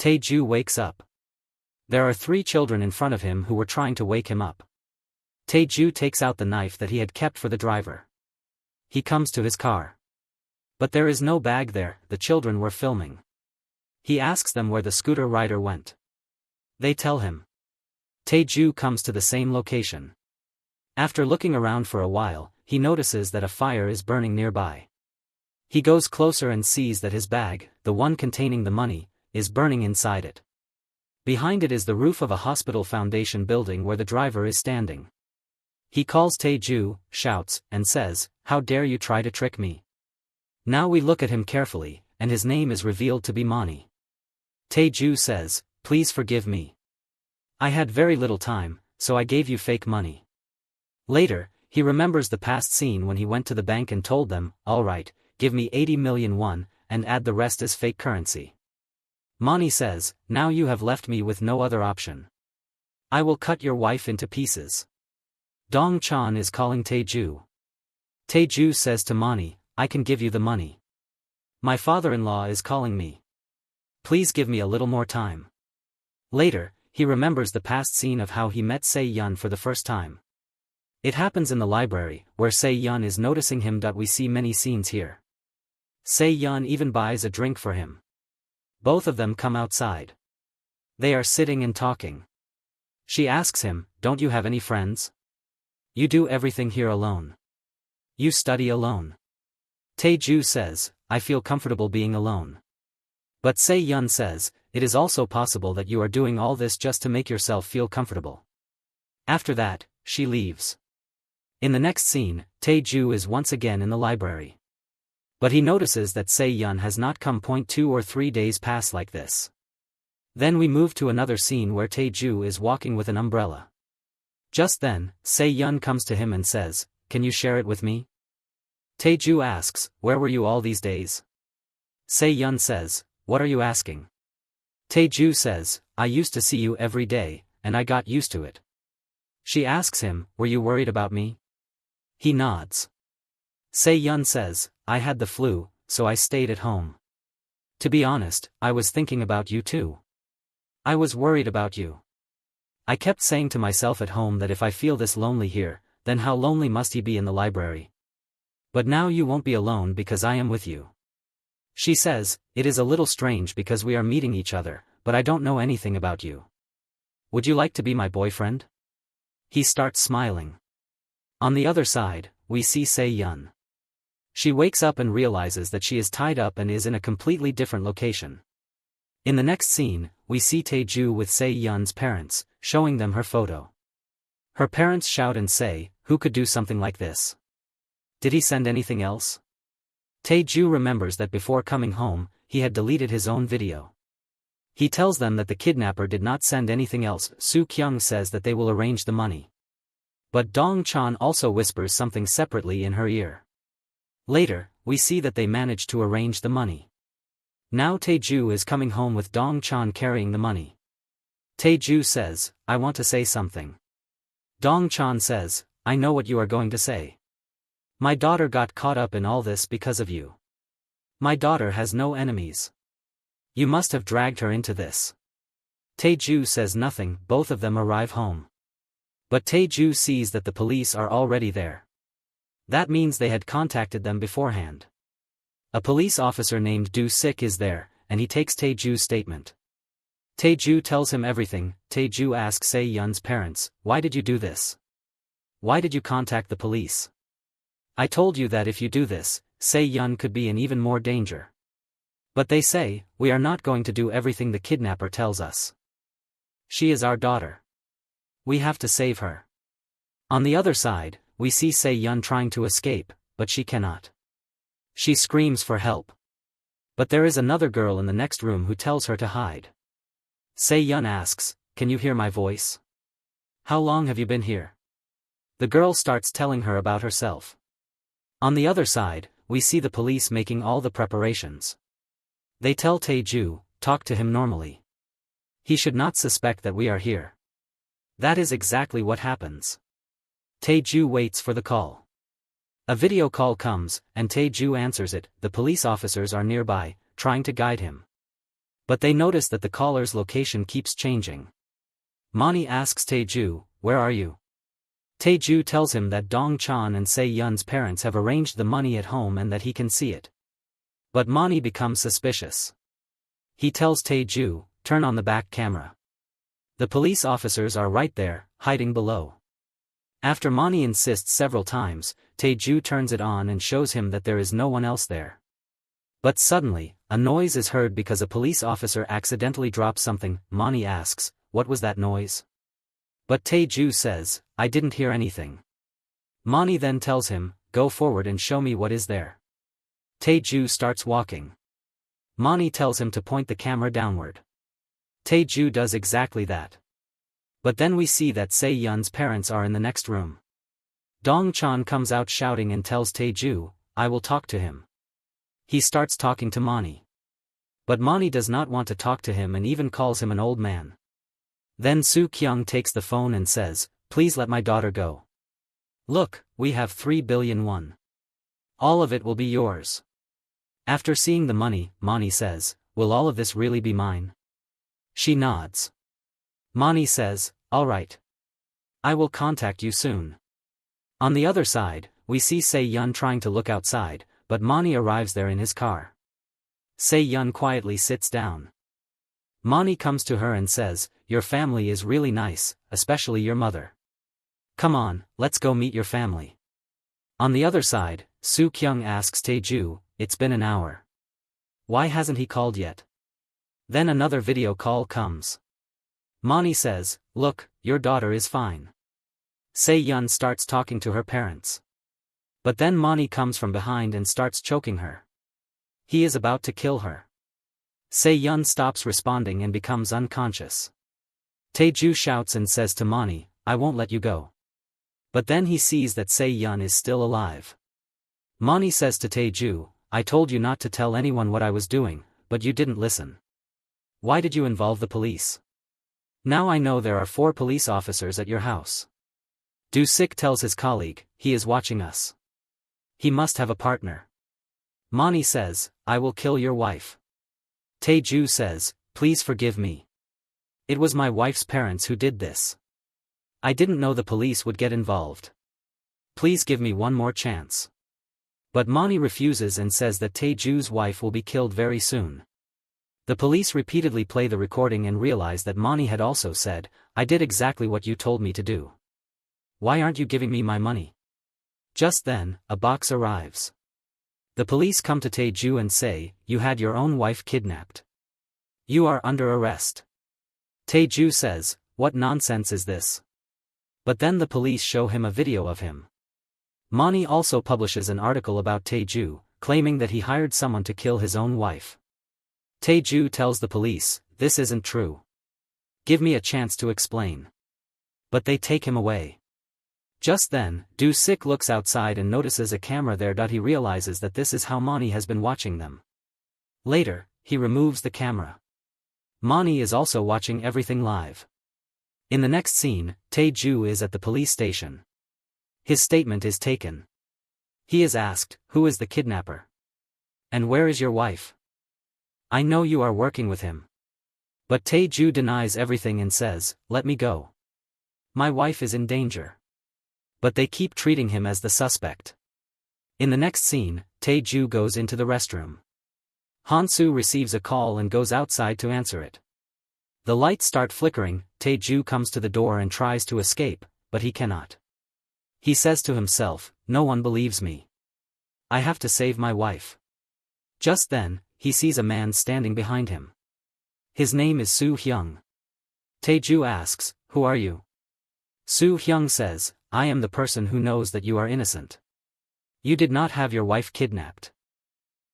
Tae Ju wakes up. There are 3 children in front of him who were trying to wake him up. Tae Ju takes out the knife that he had kept for the driver. He comes to his car. But there is no bag there, the children were filming. He asks them where the scooter rider went. They tell him. Tae Ju comes to the same location. After looking around for a while, he notices that a fire is burning nearby. He goes closer and sees that his bag, the one containing the money, is burning inside it. Behind it is the roof of a hospital foundation building where the driver is standing. He calls Tae Ju, shouts, and says, "How dare you try to trick me?" Now we look at him carefully, and his name is revealed to be Mani. Tae Ju says, "Please forgive me. I had very little time, so I gave you fake money." Later, he remembers the past scene when he went to the bank and told them, "All right, give me 80 million won, and add the rest as fake currency." Mani says, "Now you have left me with no other option. I will cut your wife into pieces." Dong Chan is calling Tae Ju. Tae Ju says to Mani, "I can give you the money. My father-in-law is calling me. Please give me a little more time." Later, he remembers the past scene of how he met Se-yeon for the first time. It happens in the library, where Se-yeon is noticing him. We see many scenes here. Se-yeon even buys a drink for him. Both of them come outside. They are sitting and talking. She asks him, "Don't you have any friends? You do everything here alone. You study alone." Tae Ju says, "I feel comfortable being alone." But Se-yeon says, "It is also possible that you are doing all this just to make yourself feel comfortable." After that, she leaves. In the next scene, Tae Ju is once again in the library. But he notices that Se-yeon has not come. 2 or 3 days pass like this. Then we move to another scene where Tae Ju is walking with an umbrella. Just then, Se-yeon comes to him and says, "Can you share it with me?" Tae Ju asks, "Where were you all these days?" Se-yeon says, "What are you asking?" Tae Ju says, "I used to see you every day, and I got used to it." She asks him, "Were you worried about me?" He nods. Se-yeon says, "I had the flu, so I stayed at home. To be honest, I was thinking about you too. I was worried about you. I kept saying to myself at home that if I feel this lonely here, then how lonely must he be in the library? But now you won't be alone because I am with you." She says, "It is a little strange because we are meeting each other, but I don't know anything about you. Would you like to be my boyfriend?" He starts smiling. On the other side, we see Se-yeon. She wakes up and realizes that she is tied up and is in a completely different location. In the next scene, we see Tae Ju with Se-yeon's parents, showing them her photo. Her parents shout and say, "Who could do something like this? Did he send anything else?" Tae Ju remembers that before coming home, he had deleted his own video. He tells them that the kidnapper did not send anything else. Soo Kyung says that they will arrange the money. But Dong Chan also whispers something separately in her ear. Later, we see that they manage to arrange the money. Now Tae Ju is coming home with Dong Chan carrying the money. Tae Ju says, "I want to say something." Dong Chan says, "I know what you are going to say. My daughter got caught up in all this because of you. My daughter has no enemies. You must have dragged her into this." Tae Ju says nothing. Both of them arrive home. But Tae Ju sees that the police are already there. That means they had contacted them beforehand. A police officer named Do Sik is there, and he takes Tae Ju's statement. Tae Ju tells him everything. Tae Ju asks Se-yeon's parents, "Why did you do this? Why did you contact the police? I told you that if you do this, Se-yeon could be in even more danger." But they say, "We are not going to do everything the kidnapper tells us. She is our daughter. We have to save her." On the other side, we see Se-yeon trying to escape, but she cannot. She screams for help. But there is another girl in the next room who tells her to hide. Se-yeon asks, "Can you hear my voice? How long have you been here?" The girl starts telling her about herself. On the other side, we see the police making all the preparations. They tell Tae Ju, "Talk to him normally. He should not suspect that we are here." That is exactly what happens. Tae Ju waits for the call. A video call comes, and Tae Ju answers it. The police officers are nearby, trying to guide him. But they notice that the caller's location keeps changing. Mani asks Tae Ju, "Where are you?" Tae Ju tells him that Dong Chan and Se Yun's parents have arranged the money at home and that he can see it. But Mani becomes suspicious. He tells Tae Ju, "Turn on the back camera." The police officers are right there, hiding below. After Mani insists several times, Tae Ju turns it on and shows him that there is no one else there. But suddenly, a noise is heard because a police officer accidentally drops something. Mani asks, "What was that noise?" But Tae Ju says, "I didn't hear anything." Mani then tells him, "Go forward and show me what is there." Tae Ju starts walking. Mani tells him to point the camera downward. Tae Ju does exactly that. But then we see that Se Yun's parents are in the next room. Dong Chan comes out shouting and tells Tae Ju, "I will talk to him." He starts talking to Mani. But Mani does not want to talk to him and even calls him an old man. Then Soo Kyung takes the phone and says, "Please let my daughter go. Look, we have 3 billion won. All of it will be yours." After seeing the money, Mani says, "Will all of this really be mine?" She nods. Mani says, "All right. I will contact you soon." On the other side, we see Se Yun trying to look outside, but Mani arrives there in his car. Se Yun quietly sits down. Mani comes to her and says, "Your family is really nice, especially your mother. Come on, let's go meet your family." On the other side, Soo Kyung asks Tae Ju, "It's been an hour. Why hasn't he called yet?" Then another video call comes. Mani says, "Look, your daughter is fine." Se Yun starts talking to her parents. But then Mani comes from behind and starts choking her. He is about to kill her. Se Yun stops responding and becomes unconscious. Tae Ju shouts and says to Mani, "I won't let you go." But then he sees that Se Yun is still alive. Mani says to Tae Ju, "I told you not to tell anyone what I was doing, but you didn't listen. Why did you involve the police? Now I know there are 4 police officers at your house." Do Sik tells his colleague, "He is watching us. He must have a partner." Mani says, "I will kill your wife." Tae Ju says, "Please forgive me. It was my wife's parents who did this. I didn't know the police would get involved. Please give me one more chance." But Mani refuses and says that Tae Ju's wife will be killed very soon. The police repeatedly play the recording and realize that Mani had also said, "I did exactly what you told me to do. Why aren't you giving me my money?" Just then, a box arrives. The police come to Tae Ju and say, "You had your own wife kidnapped. You are under arrest." Tae Ju says, "What nonsense is this?" But then the police show him a video of him. Mani also publishes an article about Tae Ju, claiming that he hired someone to kill his own wife. Tae Ju tells the police, "This isn't true. Give me a chance to explain." But they take him away. Just then, Do Sik looks outside and notices a camera there. He realizes that this is how Mani has been watching them. Later, he removes the camera. Mani is also watching everything live. In the next scene, Tae Ju is at the police station. His statement is taken. He is asked, "Who is the kidnapper? And where is your wife? I know you are working with him." But Tae Ju denies everything and says, "Let me go. My wife is in danger." But they keep treating him as the suspect. In the next scene, Tae Ju goes into the restroom. Han-soo receives a call and goes outside to answer it. The lights start flickering. Tae Ju comes to the door and tries to escape, but he cannot. He says to himself, "No one believes me. I have to save my wife." Just then, he sees a man standing behind him. His name is Soo Hyung. Tae Ju asks, "Who are you?" Soo Hyung says, "I am the person who knows that you are innocent. You did not have your wife kidnapped.